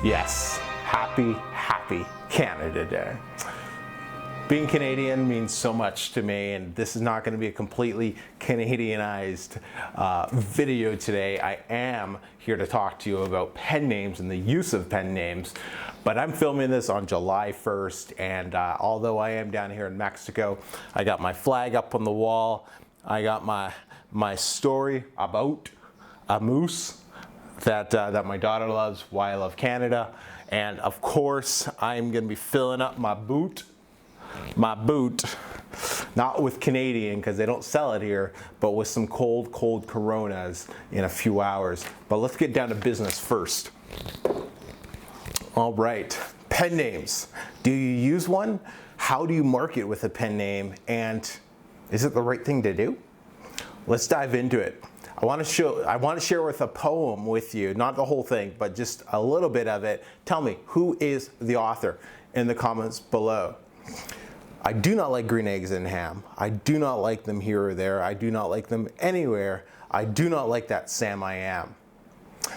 Yes, happy Canada Day. Being Canadian means so much to me, and this is not going to be a completely Canadianized video today. I am here to talk to you about pen names and the use of pen names, but I'm filming this on July 1st, and although I am down here in Mexico, I got my flag up on the wall. I got my story about a moose that my daughter loves, why I love Canada, and of course I'm going to be filling up my boot, not with Canadian because they don't sell it here, but with some cold Coronas in a few hours. But let's get down to business first. All right, pen names. Do you use one? How do you market with a pen name? And is it the right thing to do? Let's dive into it. I want to share with a poem with you, not the whole thing, but just a little bit of it. Tell me, who is the author in the comments below. I do not like green eggs and ham. I do not like them here or there. I do not like them anywhere. I do not like that Sam I am.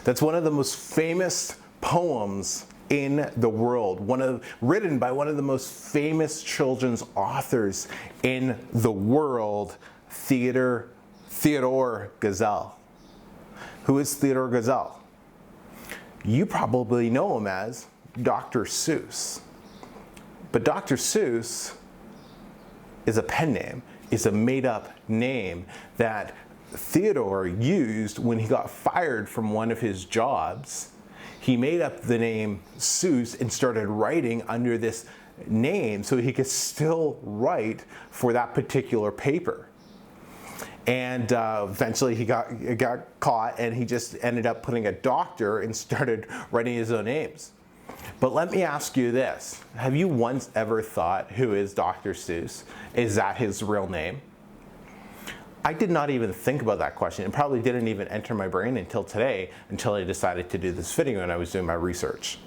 That's one of the most famous poems in the world, written by one of the most famous children's authors in the world, Theodore Geisel. Who is Theodore Geisel? You probably know him as Dr. Seuss. But Dr. Seuss is a pen name, is a made-up name that Theodore used when he got fired from one of his jobs. He made up the name Seuss and started writing under this name so he could still write for that particular paper. And eventually he got caught, and he just ended up putting a doctor and started writing his own names. But let me ask you this. Have you once ever thought, who is Dr. Seuss? Is that his real name? I did not even think about that question. It probably didn't even enter my brain until today, until I decided to do this video and I was doing my research.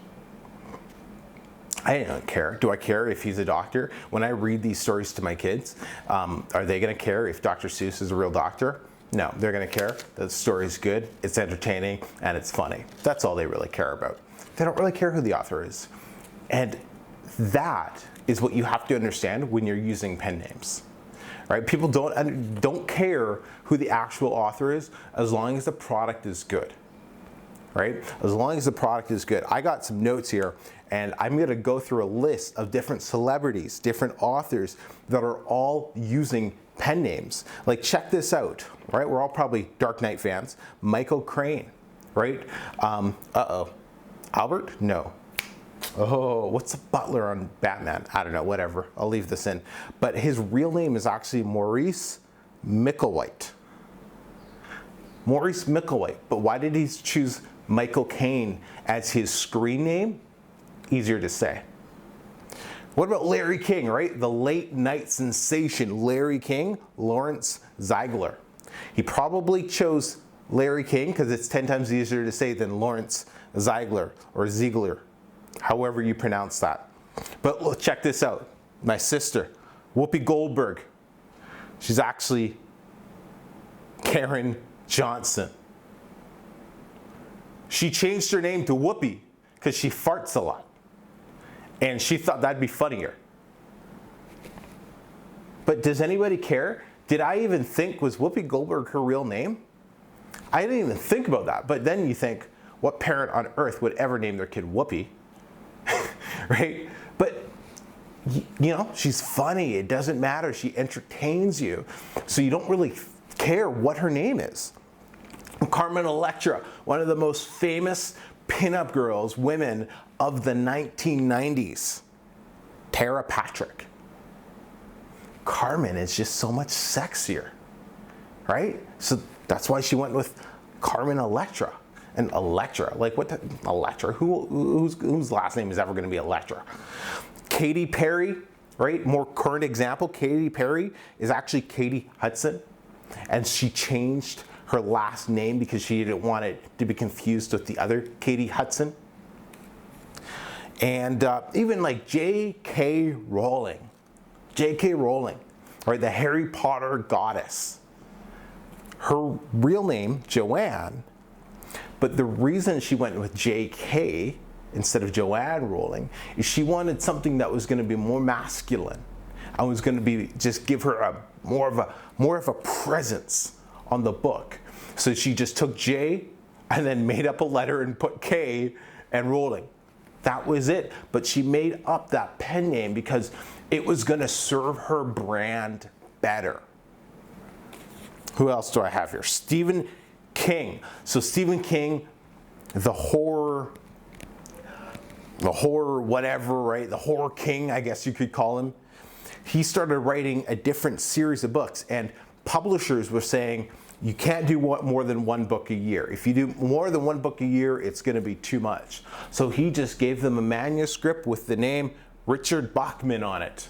I don't care. Do I care if he's a doctor? When I read these stories to my kids, are they going to care if Dr. Seuss is a real doctor? No, they're going to care that the story's good, it's entertaining, and it's funny. That's all they really care about. They don't really care who the author is. And that is what you have to understand when you're using pen names. Right? People don't care who the actual author is as long as the product is good. Right? As long as the product is good. I got some notes here, and I'm going to go through a list of different celebrities, different authors that are all using pen names. Like, check this out, right? We're all probably Dark Knight fans. Michael Crane, right? Albert? No. Oh, what's the butler on Batman? I don't know, whatever. I'll leave this in. But his real name is actually Maurice Micklewhite. Maurice Micklewhite. But why did he choose Michael Caine as his screen name? Easier to say. What about Larry King, right? The late night sensation Larry King, Lawrence Ziegler. He probably chose Larry King because it's 10 times easier to say than Lawrence Ziegler or Ziegler, however you pronounce that. But look, check this out. My sister, Whoopi Goldberg. She's actually Karen Johnson. She changed her name to Whoopi because she farts a lot. And she thought that'd be funnier. But does anybody care? Did I even think, was Whoopi Goldberg her real name? I didn't even think about that. But then you think, what parent on earth would ever name their kid Whoopi? Right? But, you know, she's funny. It doesn't matter. She entertains you. So you don't really care what her name is. Carmen Electra, one of the most famous pinup girls, women of the 1990s. Tara Patrick. Carmen is just so much sexier, right? So that's why she went with Carmen Electra. And Electra, like what the, Electra? Whose last name is ever going to be Electra? Katy Perry, right? More current example, Katy Perry is actually Katie Hudson. And she changed her last name because she didn't want it to be confused with the other Katie Hudson. And even like J.K. Rowling, right? The Harry Potter goddess. Her real name, Joanne, but the reason she went with J.K. instead of Joanne Rowling is she wanted something that was going to be more masculine. I was going to be just give her a more of a presence on the book. So she just took J and then made up a letter and put K and Rowling. That was it. But she made up that pen name because it was going to serve her brand better. Who else do I have here? Stephen King. So Stephen King, the horror whatever, right? The horror king, I guess you could call him. He started writing a different series of books, and publishers were saying, you can't do more than one book a year. If you do more than one book a year, it's going to be too much. So he just gave them a manuscript with the name Richard Bachman on it.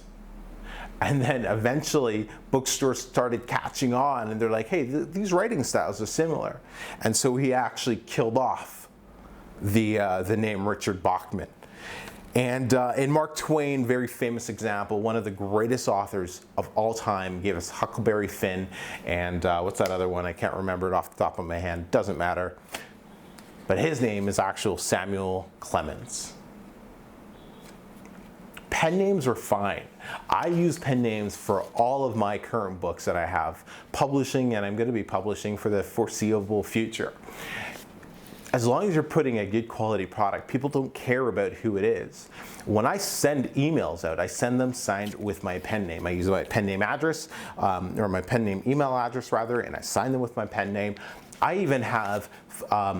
And then eventually bookstores started catching on, and they're like, hey, these writing styles are similar. And so he actually killed off the name Richard Bachman. And Mark Twain, very famous example, one of the greatest authors of all time, gave us Huckleberry Finn, and what's that other one? I can't remember it off the top of my hand. Doesn't matter. But his name is actual Samuel Clemens. Pen names are fine. I use pen names for all of my current books that I have publishing, and I'm going to be publishing for the foreseeable future. As long as you're putting a good quality product, people don't care about who it is. When I send emails out, I send them signed with my pen name. I use my pen name address, or my pen name email address rather, and I sign them with my pen name. I even have, I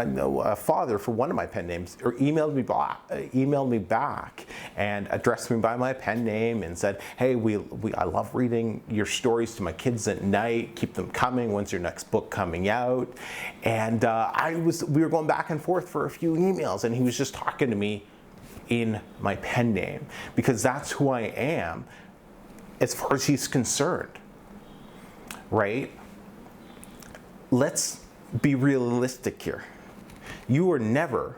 know a father for one of my pen names, or emailed me back and addressed me by my pen name and said, hey, I love reading your stories to my kids at night. Keep them coming. When's your next book coming out? And we were going back and forth for a few emails, and he was just talking to me in my pen name because that's who I am as far as he's concerned, right? Let's be realistic here. You are never,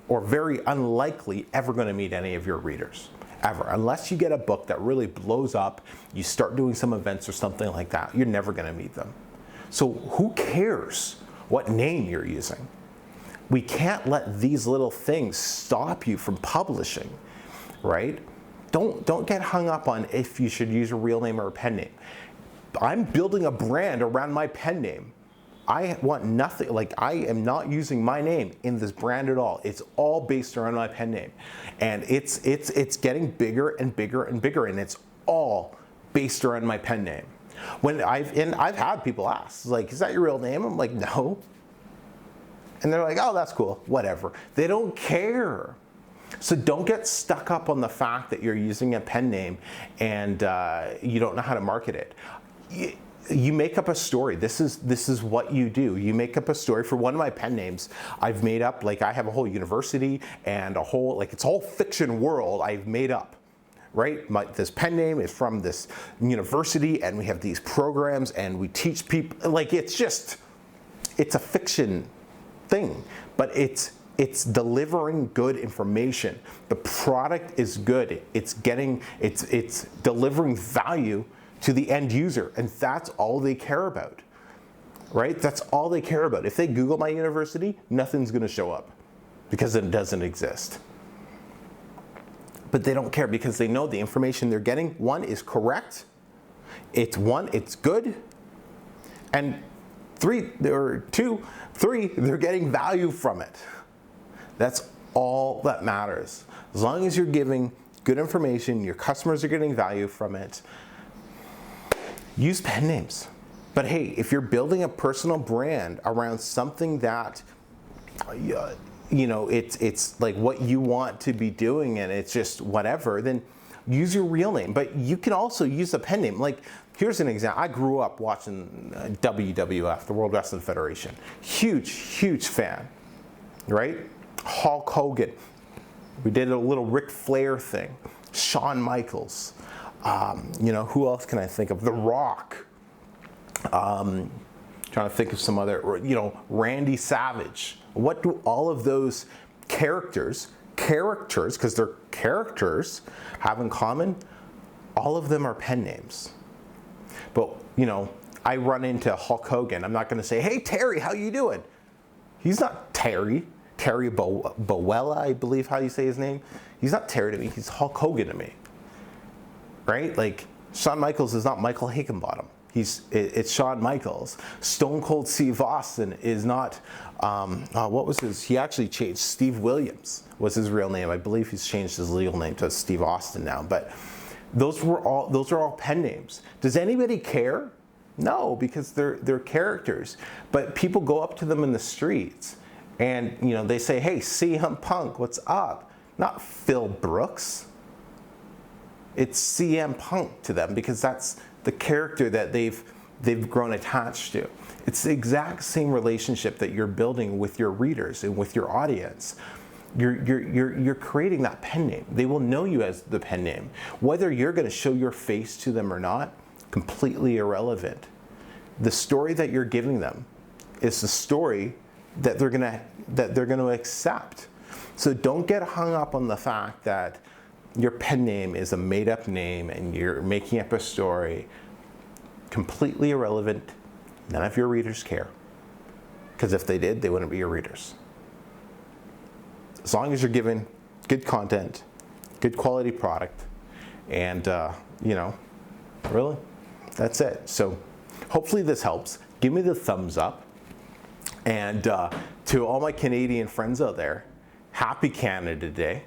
or very unlikely, ever going to meet any of your readers. Ever. Unless you get a book that really blows up, you start doing some events or something like that, you're never going to meet them. So who cares what name you're using? We can't let these little things stop you from publishing, right? Don't get hung up on if you should use a real name or a pen name. I'm building a brand around my pen name. I want nothing, like I am not using my name in this brand at all. It's all based around my pen name. And it's getting bigger and bigger and bigger, and it's all based around my pen name. I've had people ask, like, is that your real name? I'm like, no. And they're like, oh, that's cool, whatever. They don't care. So don't get stuck up on the fact that you're using a pen name and you don't know how to market it. You make up a story. This is what you do. You make up a story. For one of my pen names, I've made up, like I have a whole university and a whole, like it's a whole fiction world I've made up, right? This pen name is from this university, and we have these programs and we teach people, like it's a fiction thing, but it's delivering good information. The product is good. It's delivering value to the end user, and that's all they care about, right? That's all they care about. If they Google my university, nothing's gonna show up because it doesn't exist. But they don't care because they know the information they're getting, one, is correct, it's good, and three, they're getting value from it. That's all that matters. As long as you're giving good information, your customers are getting value from it, use pen names. But hey, if you're building a personal brand around something that, it's like what you want to be doing and it's just whatever, then use your real name. But you can also use a pen name. Like, here's an example. I grew up watching WWF, the World Wrestling Federation. Huge fan, right? Hulk Hogan. We did a little Ric Flair thing. Shawn Michaels. Who else can I think of? The Rock. Trying to think of some other, Randy Savage. What do all of those characters, because they're characters, have in common? All of them are pen names. But, I run into Hulk Hogan. I'm not going to say, hey, Terry, how you doing? He's not Terry. Terry Boella, I believe how you say his name. He's not Terry to me, he's Hulk Hogan to me. Right? Like, Shawn Michaels is not Michael Hickenbottom. It's Shawn Michaels. Stone Cold Steve Austin is not, what was his, he actually changed, Steve Williams was his real name. I believe he's changed his legal name to Steve Austin now, but those are all pen names. Does anybody care? No, because they're characters. But people go up to them in the streets and, you know, they say, hey, CM Punk, what's up? Not Phil Brooks. It's CM Punk to them because that's the character that they've grown attached to. It's the exact same relationship that you're building with your readers and with your audience. You're creating that pen name. They will know you as the pen name. Whether you're going to show your face to them or not, completely irrelevant. The story that you're giving them is the story that they're going to accept. So don't get hung up on the fact that your pen name is a made-up name and you're making up a story. Completely irrelevant. None of your readers care. Because if they did, they wouldn't be your readers. As long as you're giving good content, good quality product, and you know, really, that's it. So hopefully this helps. Give me the thumbs up. And to all my Canadian friends out there, happy Canada Day.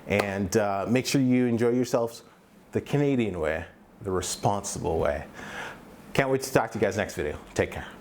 And make sure you enjoy yourselves the Canadian way, the responsible way. Can't wait to talk to you guys next video. Take care.